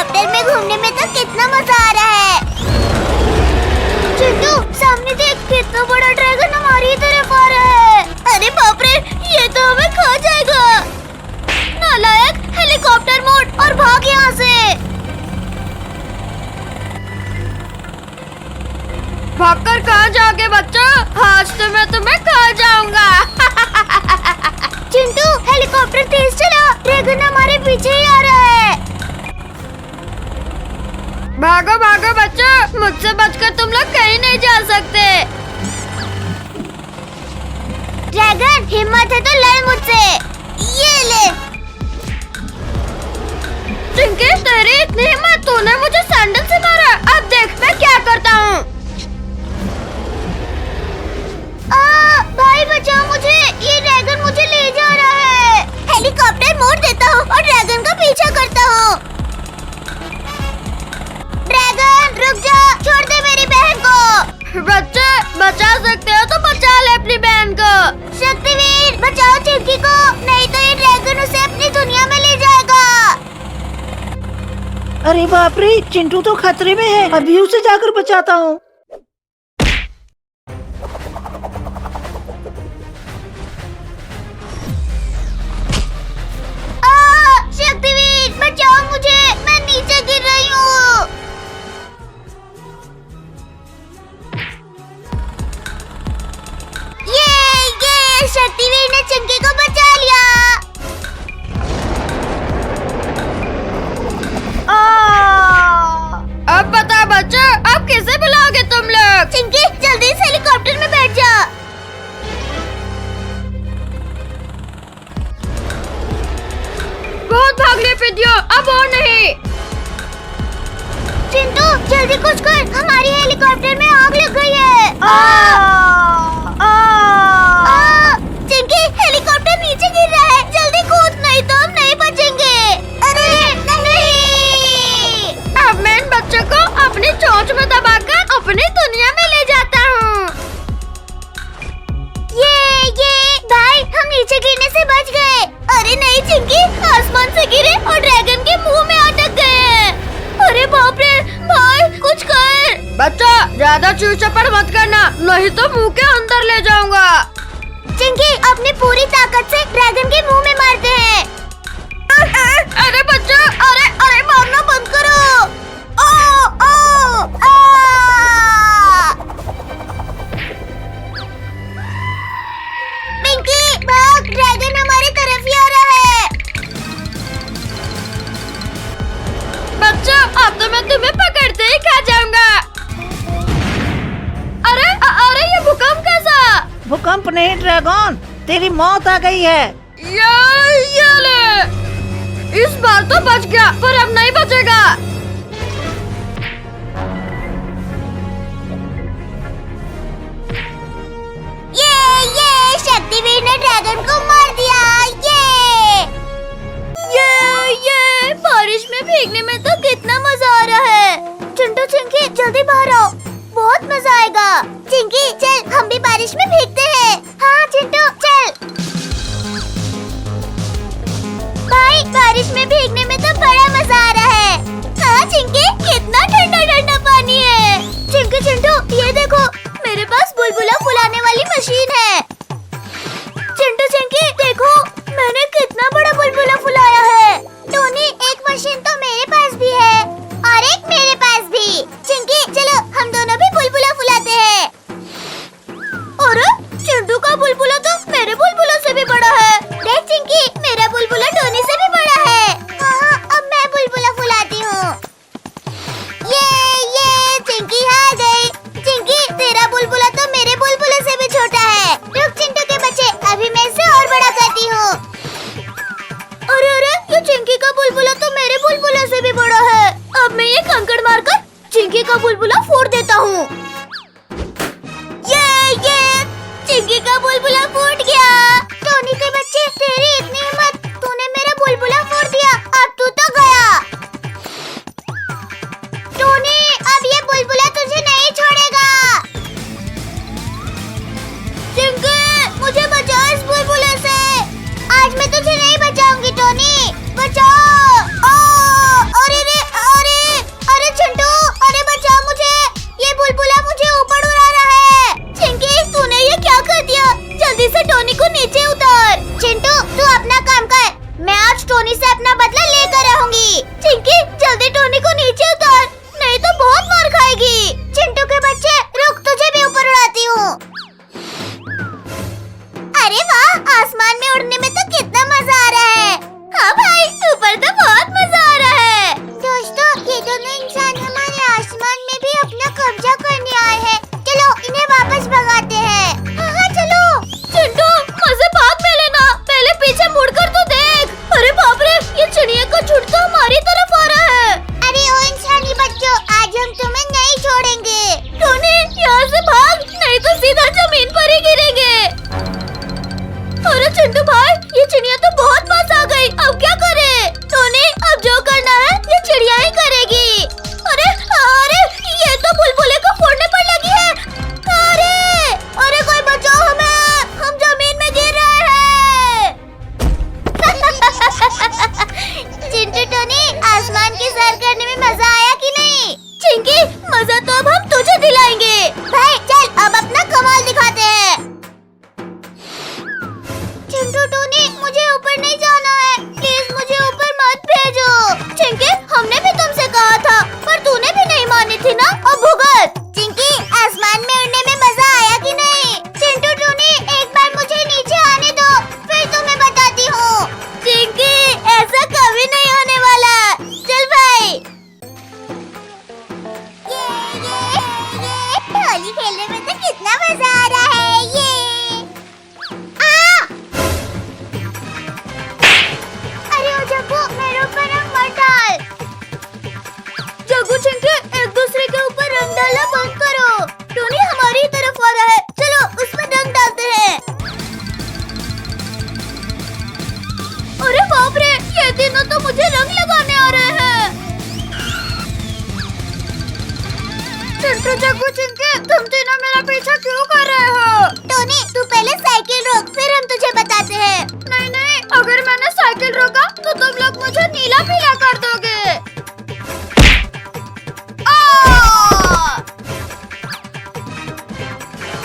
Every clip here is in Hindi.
हेलीकॉप्टर में घूमने में तो कितना मजा आ रहा है। चिंटू सामने देख, कितना बड़ा ड्रैगन हमारी तरफ आ रहा है। अरे बाप रे, ये तो हमें खा जाएगा। नालायक, हेलीकॉप्टर मोड और भाग यहाँ से। भागकर कहाँ जाओगे बच्चों? आज तो मैं तुम्हें खा जाऊंगा। चिंटू हेलीकॉप्टर तेज चला, ड्रैगन हमारे पीछे ही आ रहा है। भागो भागो बच्चों, मुझसे बचकर तुम लोग कहीं नहीं जा सकते। ड्रैगन हिम्मत है तो लड़ मुझसे। ये ले। चिंकी, तेरी इतनी हिम्मत, तूने मुझे सैंडल से मारा। अब देख मैं क्या करता हूँ। भाई बचाओ मुझे, ये ड्रैगन मुझे ले जा रहा है। हेलीकॉप्टर मोड़ देता हूँ और ड्रैगन का पीछा करता हूँ। ड्रैगन रुक जा, छोड़ दे मेरी बहन को। बच्चे बचा सकते हो तो बचा ले अपनी बहन को। शक्तिवीर बचाओ चिंकी को, नहीं तो ये ड्रैगन उसे अपनी दुनिया में ले जाएगा। अरे बाप रे, चिंटू तो खतरे में है, अभी उसे जाकर बचाता हूँ। शक्तिवीर बचाओ मुझे, मैं नीचे गिर रही हूँ। ये शक्तिवीर ने चिंकी को बचा लिया। अब बता बच्चों, अब किसे बुलाओगे तुम लोग? चिंकी जल्दी से हेलीकॉप्टर में बैठ जा। बहुत भागने पे दियो, अब और नहीं। चिंटू जल्दी कुछ कर, हमारी हेलीकॉप्टर में आग लग गई है। चिंकी हेलीकॉप्टर नीचे गिर रहा है, जल्दी कूद, नहीं तो हम नहीं बचेंगे। अरे नहीं। अब मैं इन बच्चों को अपनी चोंच में दबाकर अपनी दुनिया में ले जाता हूँ। ये भाई, हम नीचे गिरने से बच गए। अरे नहीं चिंकी, आसमान से गिरे और ड्रैगन के मुंह में अटक गए हैं। अरे बाप रे, भाई कुछ कर। बच्चा ज्यादा चूचपड़ मत करना, नहीं तो मुंह के अंदर ले जाऊंगा। चिंकी अपनी पूरी ताकत से ड्रैगन के मुंह में मारते हैं। अरे बच्चा, अरे मारना बंद करो। पिंकी भाग, ड्रैगन हमारी तरफ ही आ रहा है। बच्चा अब तो मैं तुम्हें पकड़ते ही खा जाऊंगा। अरे ये भूकंप कैसा? भूकंप नहीं ड्रैगन, तेरी मौत आ गई है। ये ले, इस बार तो बच गया, पर अब नहीं बचेगा। ये शक्तिवीर ने ड्रैगन को मार दिया। ये बारिश में भीगने में तो कितना मजा आ रहा है। चिंटू चिंकी जल्दी बाहर आओ, बहुत मजा आएगा। चिंकी चल, हम भी बारिश में भीगते हैं। हाँ चिंटू चल। भाई बारिश में भीगने में तो बड़ा मजा आ रहा है। हाँ चिंकी, कितना ठंडा ठंडा पानी है। चिंकी चिंटू ये देखो, मेरे पास बुलबुला फुलाने वाली मशीन है। चिंटू चिंकी देखो, मैंने कितना बड़ा बुलबुला फुलाया है। टोनी एक मशीन तो मेरे पास भी है और एक मेरे पास भी। चिंकी चलो हम दोनों भी बुलबुला फुलाते हैं। अरे चिंटू का बुलबुला तो मेरे बुलबुला से भी बड़ा है। देख चिंकी, मेरा बुलबुला टोनी से भी बड़ा है। हाँ, अब मैं बुलबुला फुलाती हूँ। ये चिंकी आ गई। चिंकी तेरा बुलबुला तो मेरे बुलबुले से भी छोटा है। रुक चिंटू के बच्चे, अभी मैं इसे और बड़ा करती हूँ। अरे ये चिंकी का बुलबुला तो मेरे बुलबुले से भी बड़ा है। अब मैं ये कंकड़ मारकर चिंकी का बुलबुला फोड़ देता हूँ। ये चिंकी का बुलबुला फूट गया। टोनी के बच्चे, तेरी इतनी हिम्मत, तूने मेरा बुलबुला फोड़ दिया, अब तू तो गया। टोनी अब ये बुलबुला तुझे नहीं छोड़ेगा। चिंकी मुझे बचा इस बुलबुले से। आज मैं तुझे नहीं बचाऊंगी टोनी, बचाओ। अरे रे आसमान की सैर करने में मजा आया कि नहीं? चिंकी, मजा तो अब हम तुझे दिलाएंगे। भाई चल अब अपना कमाल दिखाते हैं। चिंटू टूनी, मुझे ऊपर नहीं जाना है, प्लीज मुझे ऊपर मत भेजो। चिंकी, हमने भी तुमसे कहा था पर तूने भी नहीं मानी थी ना, अब भुगत। चिंकी, आसमान में उड़ने में मजा आया कि नहीं? चिंटू टूनी, एक बार मुझे नीचे आने दो, फिर तुम्हें बताती हूँ। चिंकी, ऐसा कभी नहीं होने वाला। चल भाई। होली खेलने में तो कितना मजा आ रहा है। ये अरे ओ जग्गू, मेरे ऊपर रंग मत डाल। जग्गू चिंकी, एक दूसरे के ऊपर रंग डालना बंद करो। टोनी हमारी तरफ आ रहा है, चलो उसमें रंग डालते हैं। अरे बाप रे, ये तीनों तो मुझे रंग लगाने आ रहे हैं। चिंटू, जग्गू, चिंकी, तुम तीनों मेरा पीछा क्यों कर रहे हो? टोनी, तू पहले साइकिल रोक, फिर हम तुझे बताते हैं। नहीं नहीं, अगर मैंने साइकिल रोका तो तुम लोग मुझे नीला पीला कर दोगे।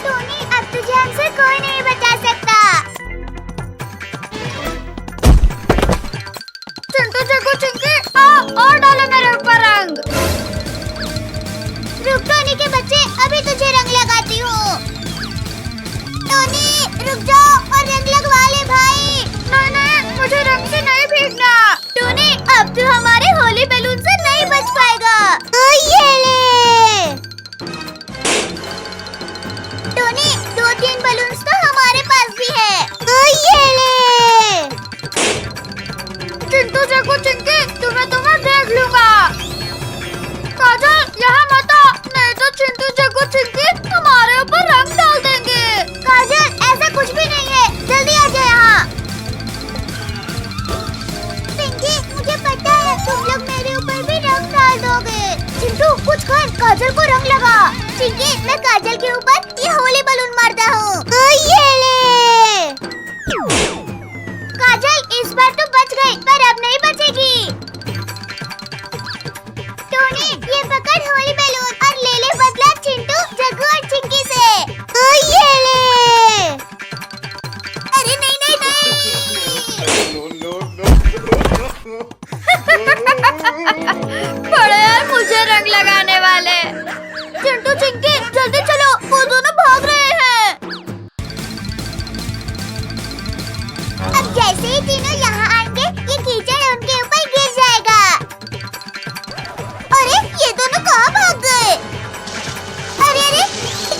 टोनी, अब तुझे हमसे कोई नहीं बचा सकता। चिंटू, जग्गू, चिंकी, और डालो मेरे ऊपर रंग। रुक टोनी के बच्चे, अभी तुझे रंग लगाती हूँ। टोनी रुक जाओ और रंग लगवा ले भाई। नहीं नहीं, मुझे रंग से नहीं भीगना। टोनी, अब तू हमारे होली बैलून से नहीं बच पाएगा। ये ले। टोनी, 2-3 बलून्स तो हमारे पास भी है। ये ले। चिंटू, जग्गू, चिंकी, तुम्हें देख लूंगा। काजल, यहाँ मत आ, नहीं तो चिंटू, जग्गू, चिंकी तुम्हारे ऊपर रंग डाल देंगे। काजल, ऐसा कुछ भी नहीं है, जल्दी आ जाए यहाँ। पिंकी, मुझे पता है तुम लोग मेरे ऊपर भी रंग डाल दोगे। चिंटू, कुछ कर, काजल को रंग लगा। चिंकी, मैं काजल के ऊपर ये होली बलून मारता हूँ। ये ले। काजल, इस बार तो बच गई, पर अब नहीं बचेगी। टोनी, ये पकड़ होली बैलून और ले ले बदला चिंटू, जग्गू और चिंकी से। ये ले। अरे नहीं नहीं नहीं। बड़े यार मुझे रंग लगाने वाले। चिंटू, चिंकी, जल्दी चलो, वो दोनों भाग रहे हैं। अब जैसे ही तीनों यहाँ आएंगे, ये कीचड़ उनके ऊपर गिर जाएगा। अरे ये दोनों कहाँ भाग गए? अरे अरे,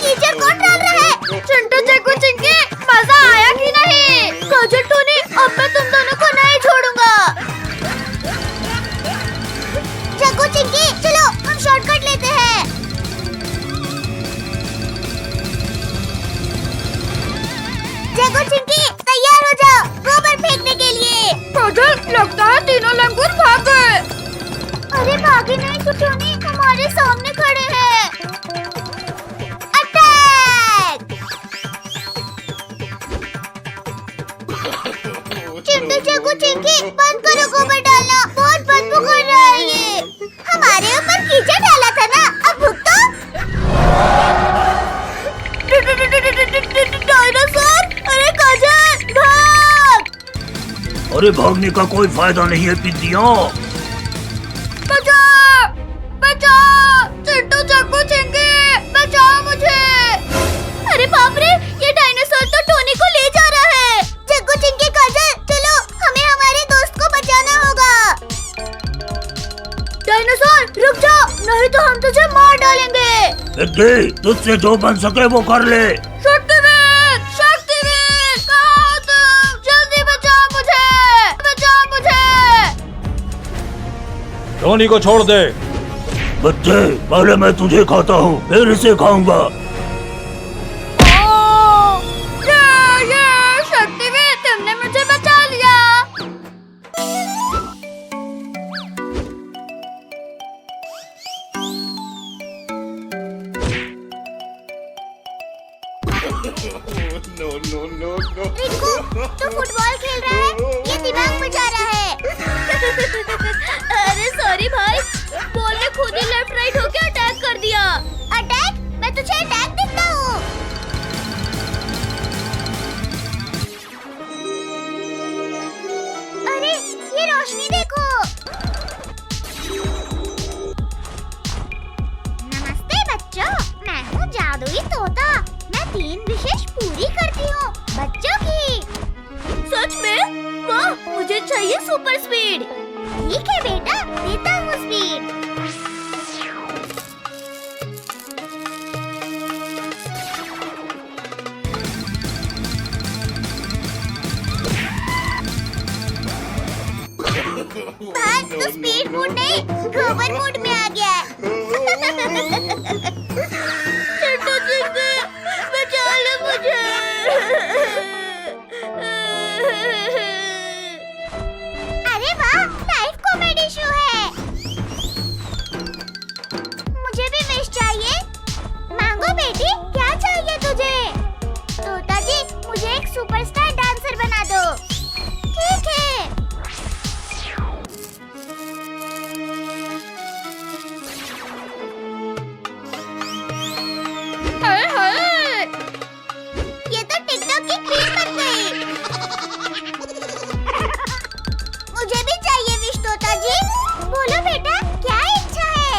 कीचड़ कौन डाल रहा है? चिंटू, जग्गू, चिंकी, मजा आया कि नहीं? काजल, टोनी, अब मैं तुम दोनों को नहीं छोड़ूंगा। जग्गू, चिंकी, चलो हम शॉर्टकट लेते हैं। जग्गू, चिंकी, तैयार हो जाओ गोबर फेंकने के लिए। काजल, लगता है तीनों लंगूर भाग गए। अरे भागे नहीं तो टोनी, हमारे सामने खड़े हैं। अटैक! चिंटू, जग्गू, चिंकी, बंद करो गोबर डालना, बहुत बदबू कर रहा है ये। हमारे ऊपर कीचड़ डाला था ना, अब भुगतो। डायनासोर! अरे काजल, भाग! अरे भागने का कोई फायदा नहीं है पिंदिया। बचाओ! बचाओ! चिंटू, जग्गू, चिंकी, बचाओ मुझे! अरे बाप रे, ये डायनासोर तो टोनी को ले जा रहा है। जग्गू, चिंकी, काजल, चलो हमें हमारे दोस्त को बचाना होगा। डायनासोर रुक जाओ, नहीं तो हम तुझे मार डालेंगे। तुझसे जो बन सके वो कर ले। शक्तिवीर! शक्तिवीर! कहाँ हो तुम? जल्दी बचाओ मुझे! बचाओ मुझे! टोनी को छोड़ दे। बच्चे, पहले मैं तुझे खाता हूँ, फिर इसे खाऊंगा। ये शक्तिवीर, तुमने मुझे बचा लिया। रिंकू, तू फुटबॉल खेल रहा है, ये दिमाग बचा रहा है। अरे सॉरी देता हूँ स्पीड। भाई तो स्पीड मोड नहीं गोबर मोड में आ गया है। चिंटू चिंटू बचा लो मुझे। अरे वाह लाइव कॉमेडी शो है। मुझे भी विश चाहिए। मांगो बेटी क्या चाहिए तुझे? तोता जी मुझे एक सुपरस्टार डांसर बना दो। ठीक है। हाय हाय, ये तो टिकटॉक की क्वीन बन गई। मुझे भी चाहिए विश तोता जी। बोलो बेटा क्या इच्छा है?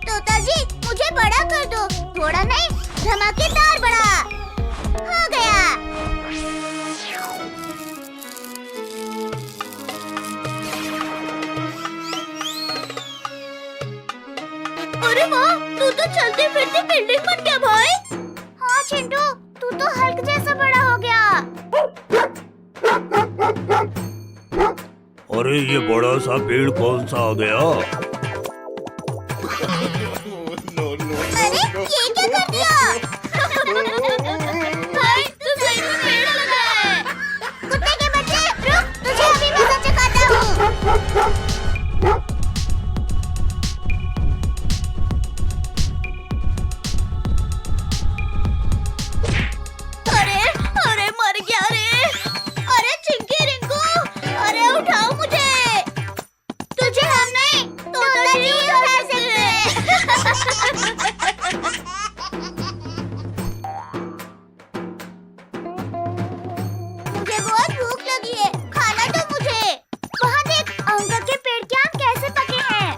तोता जी मुझे बड़ा कर दो, थोड़ा नहीं धमाकेदार बड़ा। हो गया। अरे वाह तू तो चलती फिरती बिल्डिंग बन गया भाई। हाँ चिंटू तू तो हल्क जैसा बड़ा हो गया। अरे ये बड़ा सा पेड़ कौन सा आ गया? अरे ये क्या कर दिया? भाई तू सही में पेड़ लगा है। कुत्ते के बच्चे रुक, तुझे अभी मजा चखाता हूँ। अरे अरे मर गया रे। अरे चिंकी रिंकू अरे उठाओ मुझे। तुझे हम नहीं तोता जी उठा सकते हैं। मुझे बहुत भूख लगी है, खाना दो मुझे। वहाँ देख अंकल के पेड़ के आम कैसे पके हैं।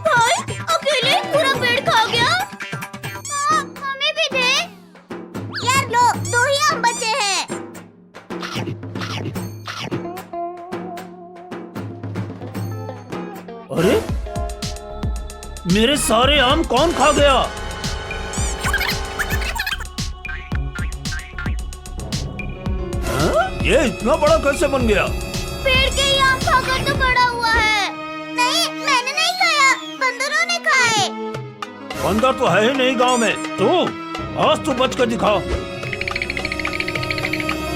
भाई अकेले पूरा पेड़ खा गया। हाँ, हमें भी दे। यार लो 2 ही आम बचे हैं। अरे मेरे सारे आम कौन खा गया? हाँ? ये इतना बड़ा कैसे बन गया? पेड़ के ही आम खाकर तो बड़ा हुआ है। नहीं मैंने नहीं खाया, बंदरों ने खाए। बंदर तो है ही नहीं गांव में। तू आज तू बच कर दिखा।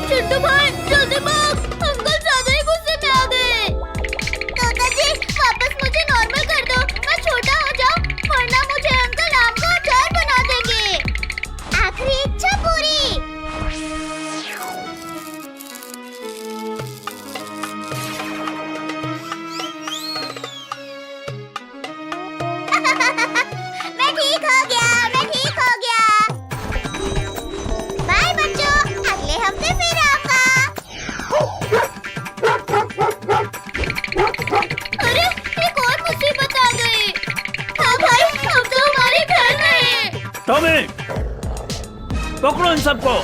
चिंटू भाई जल्दी भाग, अंकल ज्यादा ही गुस्से में आ गए। तोता जी वापस मुझे नॉर्मल कर दो, मैं छोटा हो जाऊं, वरना मुझे अंकल आम का अचार बना देंगे। आखिरी इच्छा पूरी। मैं ठीक हो गया, मैं ठीक हो गया। बाय बच्चों, अगले हफ्ते फिर आऊंगा। अरे एक और मुसीबत आ गई। हाँ भाई हम तो हमारे घर में हैं। टॉमी पकड़ो इन सबको।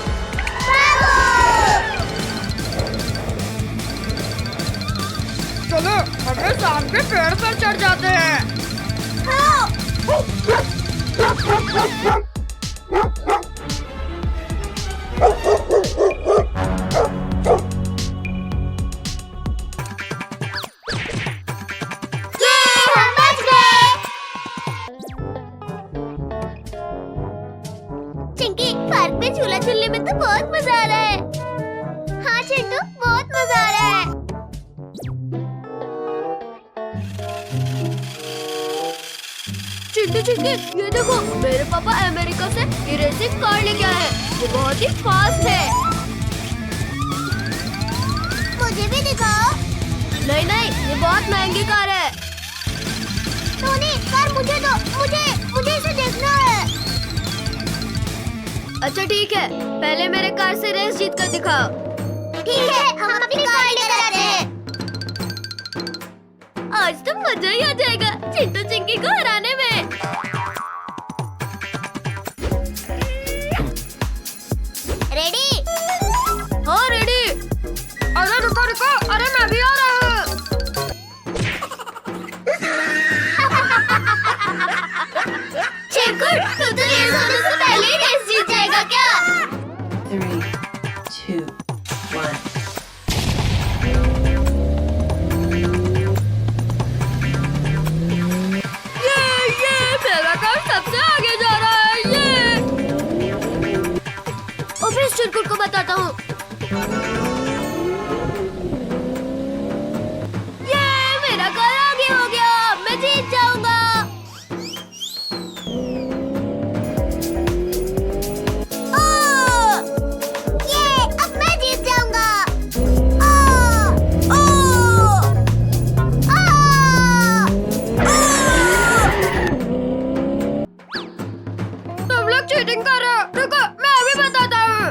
चलो हमें शाम के पेड़ पर चढ़ जाते हैं। ये हम बच गए। चिंकी पार्क में झूला झूलने में तो बहुत मजा आ रहा है। हाँ चिंटू बहुत मजा आ रहा है। चिंटू चिंकी ये देखो मेरे पापा अमेरिका से इरेसिंग कार लेके आए हैं। ये बहुत ही फास्ट है। मुझे भी दिखाओ। नहीं नहीं ये बहुत महंगी कार है। टोनी कार मुझे दो, मुझे इसे देखना है। अच्छा ठीक है, पहले मेरे कार से रेस जीत कर दिखाओ। ठीक है हम अपनी कार लेकर आते हैं। आज तो मजा ही आ जाएगा चिंटू चिंकी को हराने में। रेडी चिरकुट, तू तो रेस होने से पहले ही रेस जीत जाएगा क्या? 3, 2, 1. ये मेरा कार सबसे आगे जा रहा है। ये अभी इस चिरकुट को बताता हूँ। ये मेरा कार आगे हो गया, मैं जीत जाऊंगा। अब मैं जीत जाऊंगा। ओ, ओ, तुम लोग चीटिंग कर रहे हो। रुको, मैं अभी बताता हूँ।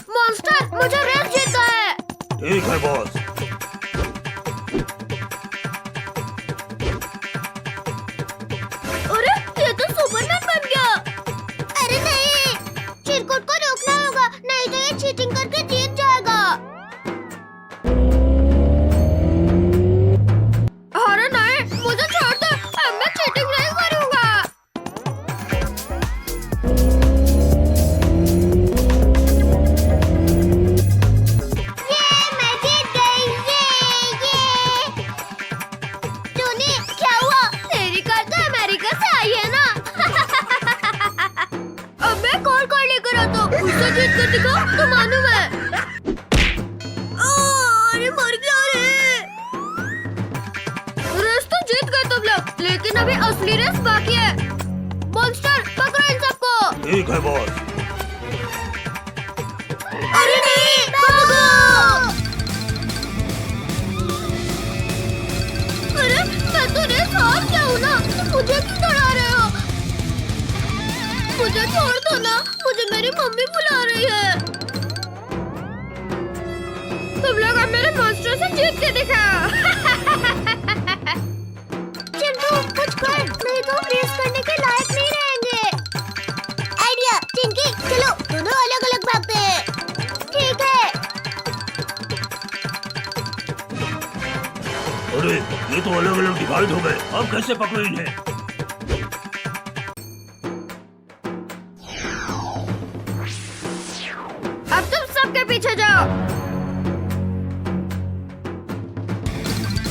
मॉन्स्टर, मुझे रेस जीतना है। ठीक है बॉस। अरे ये तो सुपरमैन बन गया। अरे नहीं, चिरकुट को रोकना होगा, नहीं तो ये चीटिंग करके जीत जाएगा। अरे नहीं, मुझे छोड़ दो, अब मैं चीटिंग नहीं करूंगा। मैं जीत गई। ये टूनी, क्या हुआ? तेरी कार तो अमेरिका से आई है ना। अब मैं कौन कार लेकर आता हूँ, उससे जीत कर दिखाओ तो मानूं मैं। अरे मर गया रे। रेस तो जीत गए तुम लोग, लेकिन अभी असली रेस बाकी है। मॉन्स्टर, पकड़ो इन सबको। ठीक है बॉस। अरे नहीं, भागो! अरे मैं तो रेस हार गया हूँ ना, मुझे क्यों डरा रहे हो? मुझे छोड़ दो ना, मुझे मेरी मम्मी बुला रही है। तुम लोग अब मेरे मॉन्स्टर से जीत के दिखाओ। चिंटू, कुछ कर, नहीं तो हम रेस करने के लायक नहीं रहेंगे। आइडिया, चिंकी, चलो दोनों अलग-अलग भागते हैं। ठीक है। अरे ये तो अलग अलग डिवाइड हो गए, अब कैसे पकड़ो इन्हें? अब तुम सबके पीछे जाओ।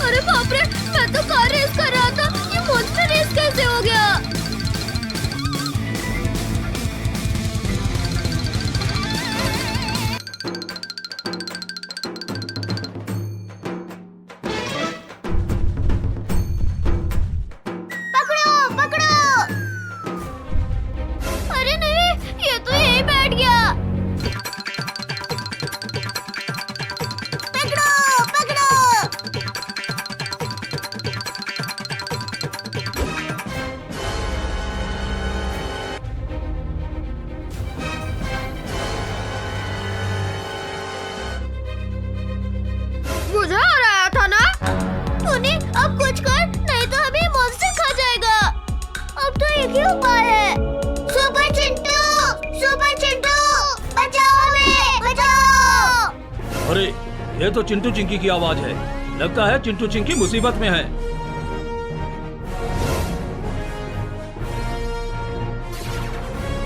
अरे बाप रे, मैं तो कार रेस कर रहा था, ये मॉन्स्टर रेस कैसे हो गया? पकड़ो, पकड़ो! अरे नहीं, ये तो यहीं बैठ गया। पकड़ो, पकड़ो! मुझे आ रहा था ना। टूनी, अब कुछ कर, नहीं तो हमें मॉन्स्टर खा जाएगा। अब तो एक ही उपाय है। सुपर चिंटू! सुपर चिंटू! बचाओ हमें! बचाओ! अरे ये तो चिंटू चिंकी की आवाज है, लगता है चिंटू चिंकी मुसीबत में है।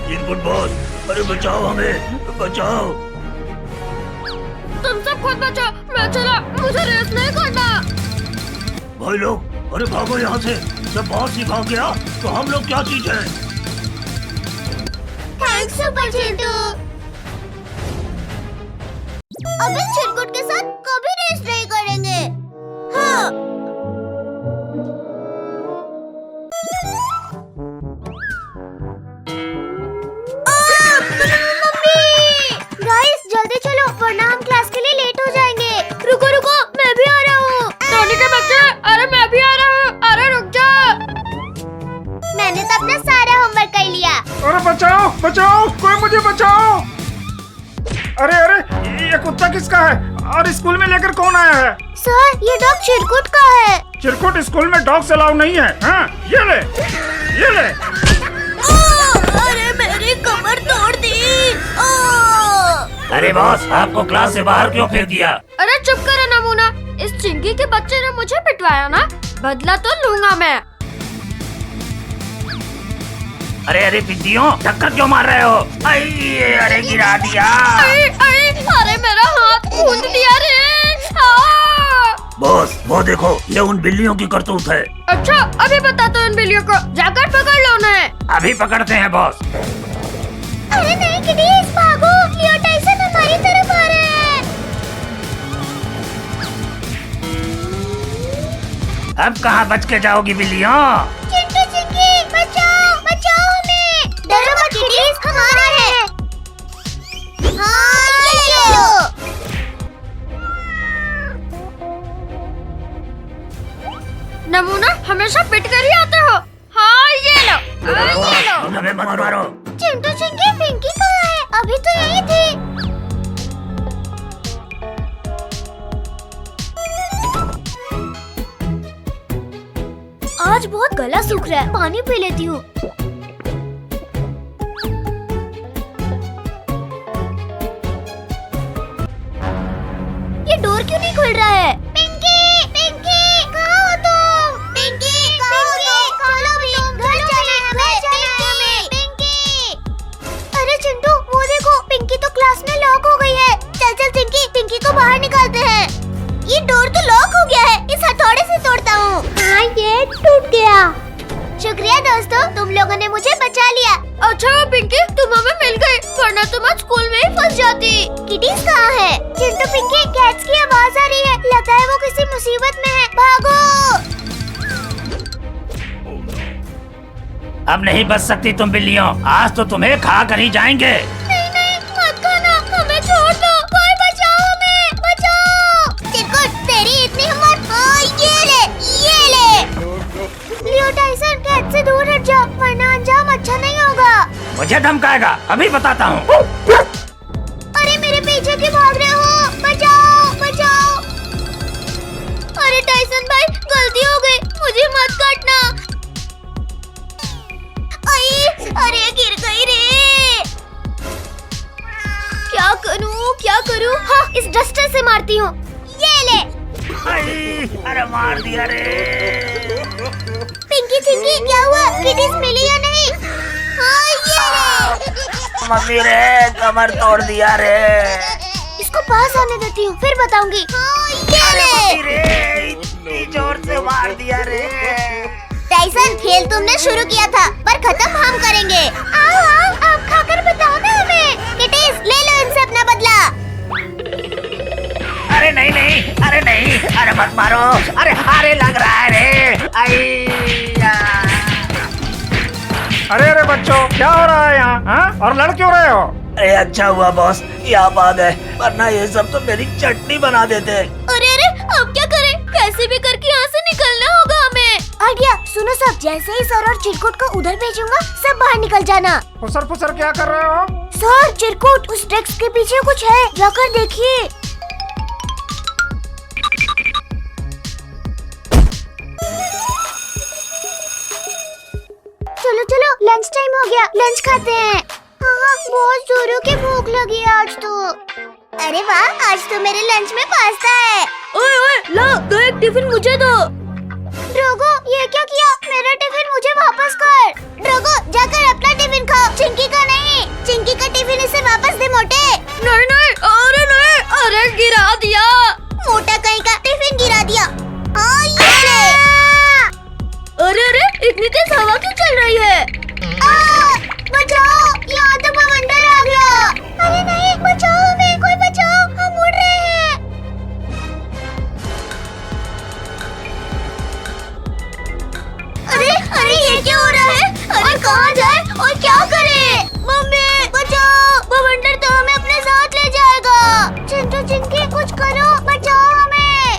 चिरकुट बॉस, अरे बचाओ हमें, बचाओ। तुम सब खुद बचो, मैं चला, मुझे रेस नहीं करना। भाई लोग, अरे भागो यहाँ से, जब बॉस ही भाग गया तो हम लोग क्या चीज है? Thanks super Chintu. अब इस चिरकुट के साथ कभी रेस नहीं करेंगे। हाँ। गाइस, जल्दी चलो वरना हम क्लास के लिए लेट हो जाएंगे। रुको रुको, मैं भी आ रहा हूँ। टोनी के बच्चे, अरे मैं भी आ रहा हूँ, अरे रुक जा। मैंने तो अपना सारा होमवर्क कर लिया। अरे बचाओ बचाओ, कोई मुझे बचाओ। अरे अरे, ये कुत्ता किसका है और स्कूल में लेकर कौन आया है? सर, ये डॉग चिरकुट का है। चिरकुट स्कूल में डॉग्स अलाउ नहीं है। हाँ, ये ले, ये ले। अरे मेरी कमर तोड़ दी। अरे बॉस, आपको क्लास से बाहर क्यों फेंक दिया? अरे चुप करो नमूना, इस चिंकी के बच्चे ने मुझे पिटवाया ना, बदला तो लूंगा मैं। अरे अरे पिद्दियों, टक्कर क्यों मार रहे हो? अरे गिरा दिया। अरे मेरा हाथ कूद दिया रे। बॉस वो देखो, ये उन बिल्लियों की करतूत है। अच्छा अभी बता दो इन बिल्लियों को, जाकर पकड़ लो उन्हें। अभी पकड़ते हैं बॉस। अरे नहीं किटीज, भागो, लियो टाइसन हमारी तरफ आ रहे हैं। अब कहाँ बच के जाओगी बिल्लियों? चिंटू चिंकी बचाओ बचाओ हमें। डरो मत किटीज, हम आ रहे हैं। हाँ ये लो। नमूना हमेशा पिट कर ही आते हो। हाँ ये लो, ये लो। हमें मत मारो। चिंटू चिंकी पिंकी कहाँ है? अभी तो यही थी। आज बहुत गला सूख रहा है, पानी पी लेती हूँ। ये डोर क्यों नहीं खुल रहा है? पिंकी पिंकी कहाँ हो तुम? पिंकी कहाँ हो तुम? खोलो भी, घर जाना है पिंकी। अरे चिंटू वो देखो, पिंकी तो क्लास में लॉक हो गई है। चल चल चिंकी, पिंकी को बाहर निकालते हैं। ये डोर तो लॉक हो गया है, इस हथौड़े से तोड़ता हूँ। हाँ ये टूट गया। शुक्रिया दोस्तों, तुम लोगों ने मुझे बचा लिया। अच्छा पिंकी तुम हमें मिल गई, वरना तुम आज स्कूल में ही फंस जाती। किटीज कहाँ है? चिंटू पिंकी, कैट्स की आवाज आ रही है, लगता है वो किसी मुसीबत में है। भागो। अब नहीं बच सकती तुम बिल्लियों, आज तो तुम्हें खा कर ही जाएंगे। नहीं नहीं मत खाना, हमें छोड़ दो। कोई बचाओ हमें, बचाओ। चिरकुट तेरी इतनी हिम्मत? हाँ ये ले। लियो टाइसन, कैट से दूर हट जा, वरना अंजाम अच्छा नहीं होगा। मुझे धमकाएगा, अभी बताता हूँ। अरे मेरे पीछे क्यों भाग रहे हो? बचाओ बचाओ। अरे टाइसन भाई गलती हो गई, मुझे मत काटना। अरे गिर गई रे। क्या करूँ? हाँ इस डस्टर से मारती हूँ। ये ले। अरे मार दिया रे। पिंकी चिंकी क्या हुआ? किटीज मिली या नहीं? हाँ ये ले। मम्मी रे, कमर तोड़ दिया रे। इसको पास आने देती हूँ, फिर बताऊंगी। हाँ ये ले। रे, इतनी जोर से मार दिया रे। टाइसन खेल तुमने शुरू किया था, पर खत्म हम करेंगे। आओ आओ, आप खाकर बताओ ना हमें। किटीज ले लो इनसे अपना बदला। अरे नहीं नहीं, अरे नहीं, अरे मत मारो। अरे लग रहा है रे। अरे अरे बच्चों, क्या हो रहा है यहाँ? हाँ? और लड़ क्यों रहे हो? अरे अच्छा हुआ बॉस, ये आप आ गए, वरना ये सब तो मेरी चटनी बना देते। अरे अब क्या करें? कैसे भी करके यहाँ से निकलना होगा हमें। आइडिया सुनो सब, जैसे ही सर और चिरकुट को उधर भेजूंगा, सब बाहर निकल जाना। फुसर फुसर क्या कर रहे हो? सर चिरकुट, उस डेस्क के पीछे कुछ है, जाकर देखिए। चलो चलो, लंच टाइम हो गया, लंच खाते हैं। हाँ बहुत जोरों की भूख लगी है आज तो। अरे वाह, आज तो मेरे लंच में पास्ता है। ओए ओए ला, दो एक टिफिन मुझे दो। ड्रोगो ये क्या किया? मेरा टिफिन मुझे वापस कर। ड्रोगो जाकर अपना टिफिन खाओ, चिंकी का नहीं। चिंकी का टिफिन इसे वापस दे मोटे। नहीं नहीं, अरे नहीं, अरे गिरा दिया। मोटा कहीं का टिफिन गिरा दिया। हाँ ये ले। अरे अरे इतनी तेज हवा क्यों चल रही है? बचाओ, यहाँ तो बवंडर आ गया। अरे नहीं, बचाओ हमें, कोई बचाओ, हम उड़ रहे हैं। अरे अरे ये क्या हो रहा है? अरे कहाँ जाए और क्या करे? मम्मी बचाओ, बवंडर तो हमें अपने साथ ले जाएगा। चिंटू चिंकी कुछ करो, बचाओ हमें।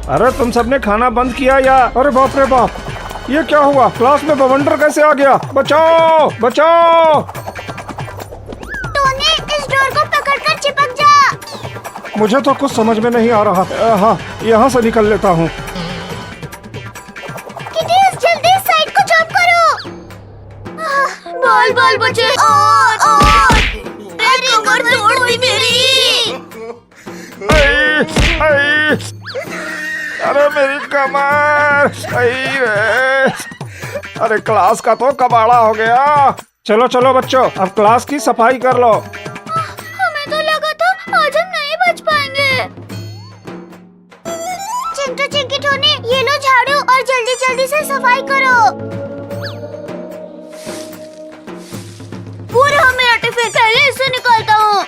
अरे तुम सबने खाना बंद किया या? अरे बाप रे बाप, ये क्या हुआ? क्लास में बवंडर कैसे आ गया? बचाओ बचाओ। टोनी इस डोर को पकड़कर चिपक जा। मुझे तो कुछ समझ में नहीं आ रहा। हाँ यहाँ से निकल लेता हूँ। किटीज जल्दी साइड को जंप करो। बाल बाल बचे। अरे कमर तोड़ दी मेरी। आई, आई। अरे मेरी कमर सही है। अरे क्लास का तो कबाड़ा हो गया। चलो चलो बच्चों, अब क्लास की सफाई कर लो। हमें तो लगा था आज हम नहीं बच पाएंगे। चिंटू, चिंकी, टोनी, ये लो झाड़ू और जल्दी जल्दी से सफाई करो। पूरा मेरा टिफिन पहले इसे निकालता हूँ।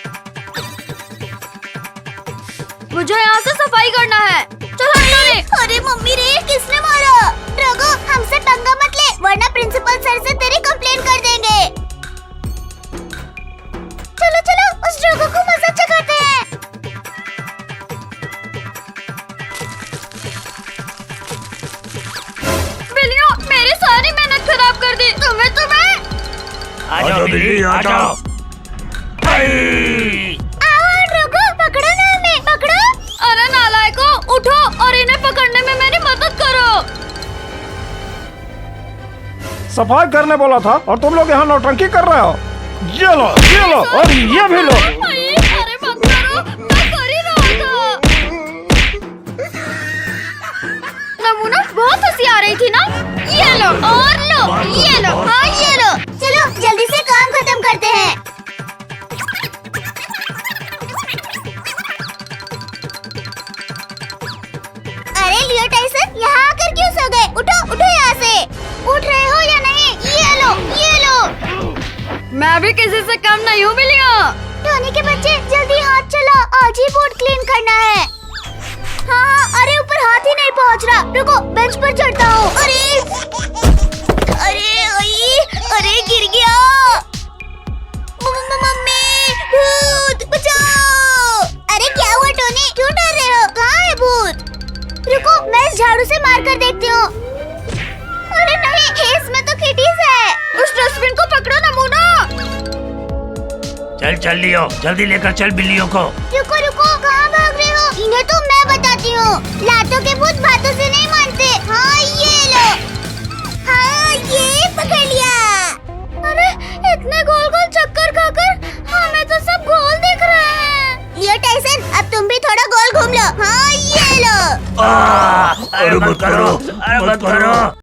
मुझे यहाँ से सफाई करना है। चलो टोनी। अरे मम्मी रे, किसने मारा? रघु, हमसे पंगा मत ले, वरना प्रिंसिपल सर से तेरी कंप्लेन कर देंगे। चलो चलो, उस रघु को मजा चखाते हैं। बिल्लियों, मेरी सारी मेहनत खराब कर दी। तुम्हें आ जाओ बिल्ली, आ जाओ। आओ रघु, पकड़ो ना हमें, पकड़ो। अरे नालायकों, उठो और इन्हें पकड़ने में मेरी मदद करो। सफाई करने बोला था और तुम लोग यहाँ नौटंकी कर रहे हो। ये लो और ये भी लो। अरे मत करो, मैं कर ही रहा था। नमूना, बहुत हंसी आ रही थी ना। ये लो और लो, ये लो। हाँ ये लो। चलो जल्दी से काम खत्म करते हैं। अरे लियो टाइसन, यहाँ आकर क्यों सो गए? उठो उठो यहाँ से। उठ रहे हो या नहीं? ये लो, ये लो। मैं भी किसी से कम नहीं हूँ बिल्लियों। टोनी के बच्चे, जल्दी हाथ चला, आज ही बोर्ड क्लीन करना है। हाँ हाँ, अरे ऊपर हाथ ही नहीं पहुँच रहा। रुको, बेंच पर चढ़ता हूँ। अरे गिर गया। मम्मी, भूत बचाओ। अरे क्या हुआ टोनी, क्यों डर रहे हो? कहाँ है भूत? रुको, मैं इस झाड़ू से मार कर देखती हूँ। अरे नहीं, इसमें तो किटीज है। उस डस्टबिन को पकड़ो नमूना। चल चल लियो, जल्दी लेकर चल बिल्लियों को। रुको रुको, कहाँ भाग रहे हो? इन्हें तो मैं बताती हूँ। लातों के भूत बातों से नहीं मानते। हाँ ये लो। हाँ ये पकड़ लिया। अरे इतने गोल गोल चक्कर खाकर हमें तो सब गोल दिख रहे हैं। लियो टाइसन, अब तुम भी थोड़ा गोल घूम लो। हाँ ये लो। अरे मत करो, अरे मत करो।